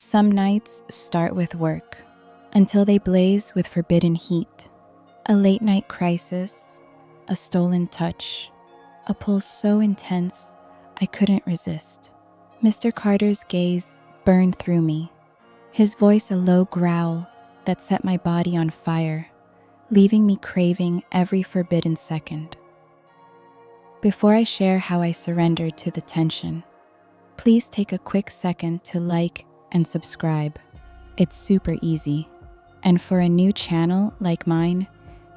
Some nights start with work, until they blaze with forbidden heat. A late-night crisis, a stolen touch, a pull so intense I couldn't resist. Mr. Carter's gaze burned through me, his voice a low growl that set my body on fire, leaving me craving every forbidden second. Before I share how I surrendered to the tension, please take a quick second to like and subscribe. It's super easy. And for a new channel like mine,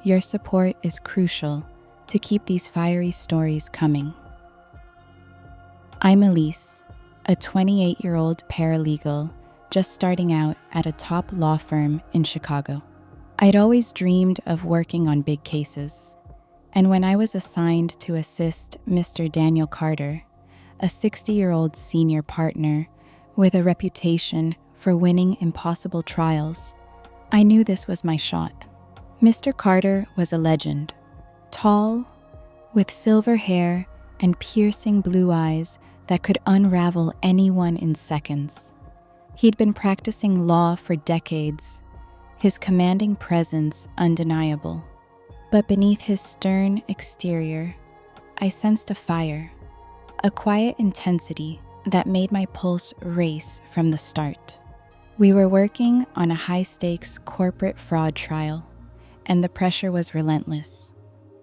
your support is crucial to keep these fiery stories coming. I'm Elise, a 28-year-old paralegal just starting out at a top law firm in Chicago. I'd always dreamed of working on big cases, and when I was assigned to assist Mr. Daniel Carter, a 60-year-old senior partner with a reputation for winning impossible trials, I knew this was my shot. Mr. Carter was a legend, tall, with silver hair and piercing blue eyes that could unravel anyone in seconds. He'd been practicing law for decades, his commanding presence undeniable. But beneath his stern exterior, I sensed a fire, a quiet intensity that made my pulse race from the start. We were working on a high-stakes corporate fraud trial, and the pressure was relentless.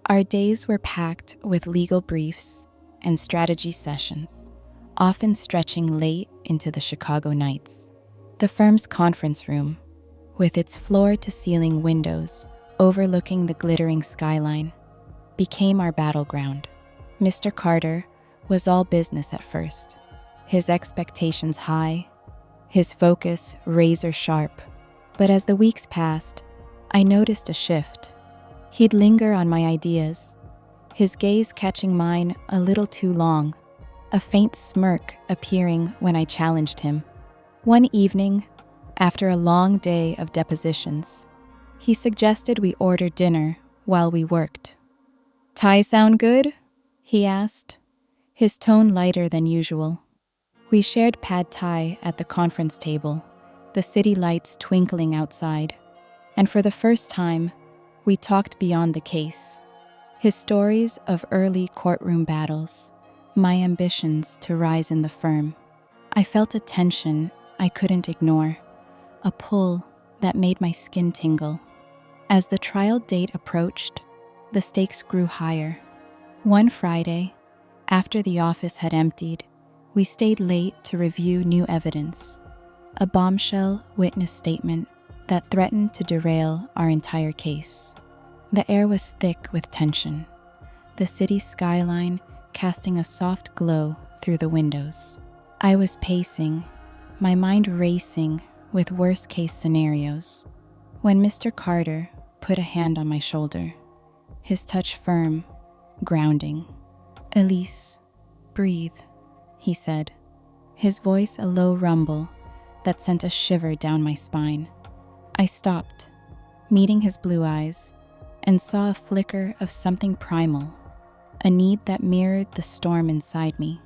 Our days were packed with legal briefs and strategy sessions, often stretching late into the Chicago nights. The firm's conference room, with its floor-to-ceiling windows overlooking the glittering skyline, became our battleground. Mr. Carter was all business at first, his expectations high, his focus razor-sharp. But as the weeks passed, I noticed a shift. He'd linger on my ideas, his gaze catching mine a little too long, a faint smirk appearing when I challenged him. One evening, after a long day of depositions, he suggested we order dinner while we worked. "Thai sound good?" he asked, his tone lighter than usual. We shared pad thai at the conference table, the city lights twinkling outside, and for the first time, we talked beyond the case. His stories of early courtroom battles, my ambitions to rise in the firm. I felt a tension I couldn't ignore, a pull that made my skin tingle. As the trial date approached, the stakes grew higher. One Friday, after the office had emptied, we stayed late to review new evidence, a bombshell witness statement that threatened to derail our entire case. The air was thick with tension, the city skyline casting a soft glow through the windows. I was pacing, my mind racing with worst-case scenarios, when Mr. Carter put a hand on my shoulder, his touch firm, grounding. "Elise, breathe," he said, his voice a low rumble that sent a shiver down my spine. I stopped, meeting his blue eyes, and saw a flicker of something primal, a need that mirrored the storm inside me.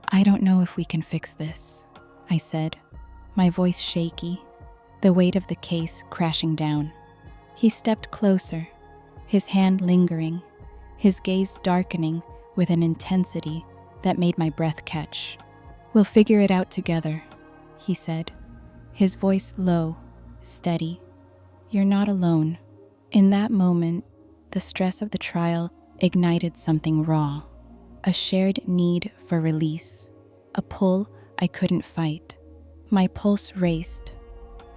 "I don't know if we can fix this," I said, my voice shaky, the weight of the case crashing down. He stepped closer, his hand lingering, his gaze darkening with an intensity that made my breath catch. "We'll figure it out together," he said, his voice low, steady. "You're not alone." In that moment, the stress of the trial ignited something raw, a shared need for release, a pull I couldn't fight. My pulse raced,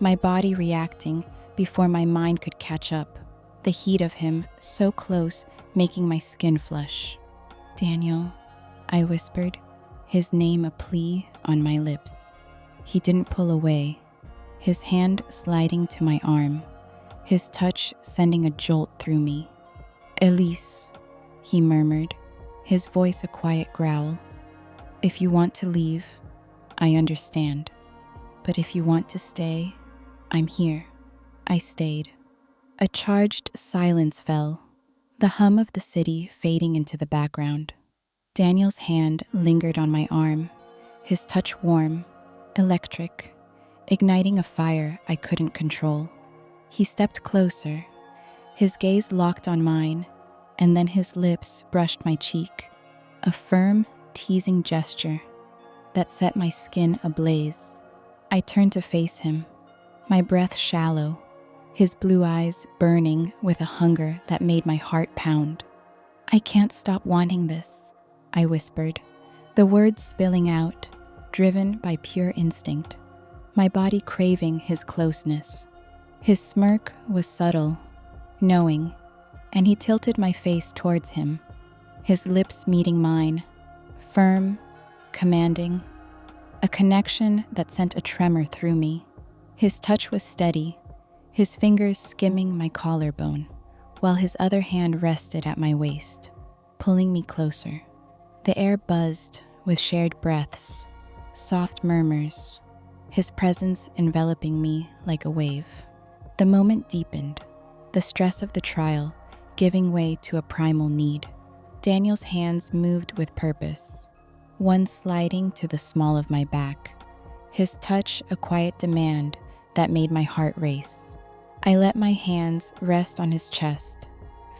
my body reacting before my mind could catch up, the heat of him so close making my skin flush. "Daniel," I whispered, his name a plea on my lips. He didn't pull away, his hand sliding to my arm, his touch sending a jolt through me. "Elise," he murmured, his voice a quiet growl. "If you want to leave, I understand. But if you want to stay, I'm here." I stayed. A charged silence fell, the hum of the city fading into the background. Daniel's hand lingered on my arm, his touch warm, electric, igniting a fire I couldn't control. He stepped closer, his gaze locked on mine, and then his lips brushed my cheek, a firm, teasing gesture that set my skin ablaze. I turned to face him, my breath shallow, his blue eyes burning with a hunger that made my heart pound. "I can't stop wanting this," I whispered, the words spilling out, driven by pure instinct, my body craving his closeness. His smirk was subtle, knowing, and he tilted my face towards him, his lips meeting mine, firm, commanding, a connection that sent a tremor through me. His touch was steady, his fingers skimming my collarbone, while his other hand rested at my waist, pulling me closer. The air buzzed with shared breaths, soft murmurs, his presence enveloping me like a wave. The moment deepened, the stress of the trial giving way to a primal need. Daniel's hands moved with purpose, one sliding to the small of my back, his touch a quiet demand that made my heart race. I let my hands rest on his chest,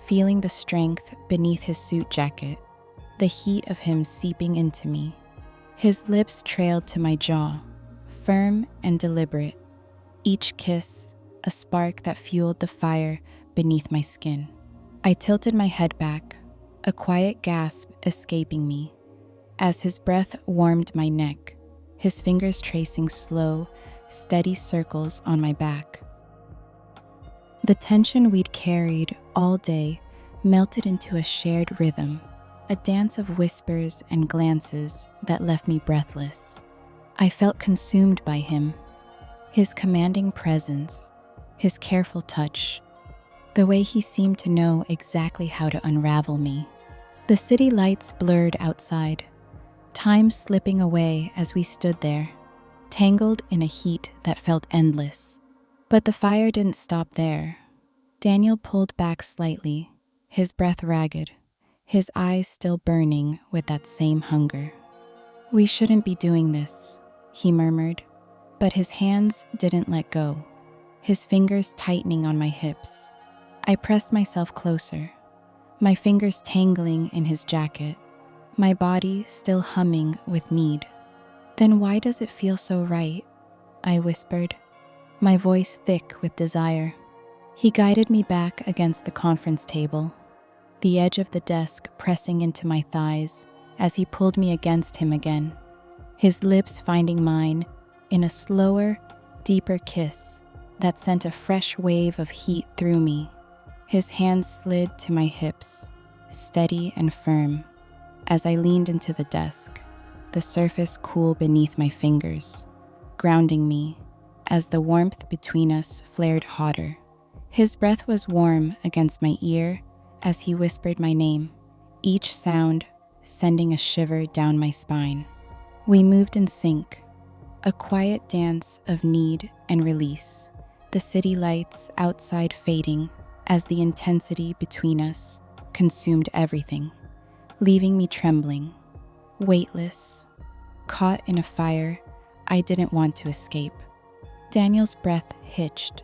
feeling the strength beneath his suit jacket, the heat of him seeping into me. His lips trailed to my jaw, firm and deliberate, each kiss a spark that fueled the fire beneath my skin. I tilted my head back, a quiet gasp escaping me, as his breath warmed my neck, his fingers tracing slow, steady circles on my back. The tension we'd carried all day melted into a shared rhythm, a dance of whispers and glances that left me breathless. I felt consumed by him, his commanding presence, his careful touch, the way he seemed to know exactly how to unravel me. The city lights blurred outside, time slipping away as we stood there, tangled in a heat that felt endless. But the fire didn't stop there. Daniel pulled back slightly, his breath ragged, his eyes still burning with that same hunger. "We shouldn't be doing this," he murmured, but his hands didn't let go, his fingers tightening on my hips. I pressed myself closer, my fingers tangling in his jacket, my body still humming with need. "Then why does it feel so right?" I whispered, my voice thick with desire. He guided me back against the conference table, the edge of the desk pressing into my thighs as he pulled me against him again, his lips finding mine in a slower, deeper kiss that sent a fresh wave of heat through me. His hands slid to my hips, steady and firm, as I leaned into the desk, the surface cool beneath my fingers, grounding me as the warmth between us flared hotter. His breath was warm against my ear as he whispered my name, each sound sending a shiver down my spine. We moved in sync, a quiet dance of need and release, the city lights outside fading as the intensity between us consumed everything, leaving me trembling, weightless, caught in a fire I didn't want to escape. Daniel's breath hitched,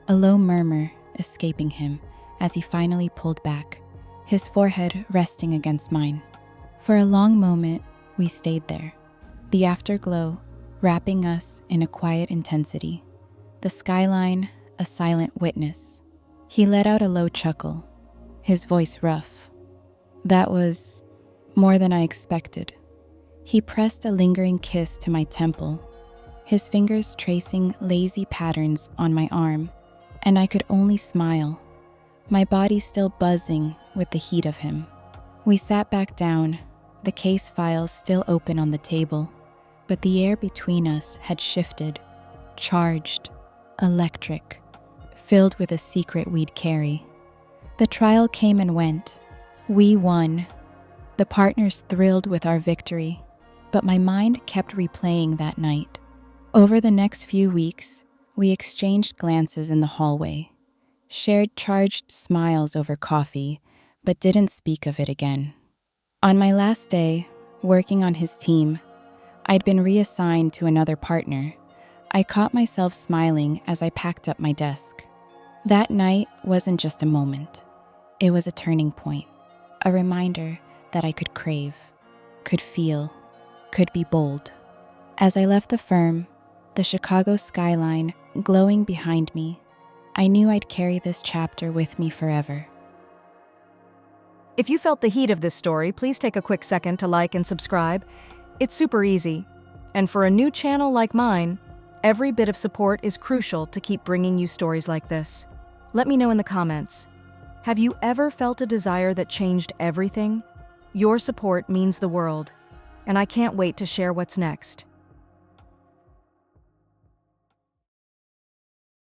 a low murmur escaping him as he finally pulled back, his forehead resting against mine. For a long moment, we stayed there, the afterglow wrapping us in a quiet intensity, the skyline a silent witness. He let out a low chuckle, his voice rough. "That was more than I expected." He pressed a lingering kiss to my temple, his fingers tracing lazy patterns on my arm, and I could only smile, my body still buzzing with the heat of him. We sat back down, the case files still open on the table, but the air between us had shifted, charged, electric, filled with a secret we'd carry. The trial came and went. We won. The partners thrilled with our victory, but my mind kept replaying that night. Over the next few weeks, we exchanged glances in the hallway, shared charged smiles over coffee, but didn't speak of it again. On my last day, working on his team, I'd been reassigned to another partner, I caught myself smiling as I packed up my desk. That night wasn't just a moment. It was a turning point, a reminder that I could crave, could feel, could be bold. As I left the firm, the Chicago skyline glowing behind me, I knew I'd carry this chapter with me forever. If you felt the heat of this story, please take a quick second to like and subscribe. It's super easy. And for a new channel like mine, every bit of support is crucial to keep bringing you stories like this. Let me know in the comments. Have you ever felt a desire that changed everything? Your support means the world, and I can't wait to share what's next.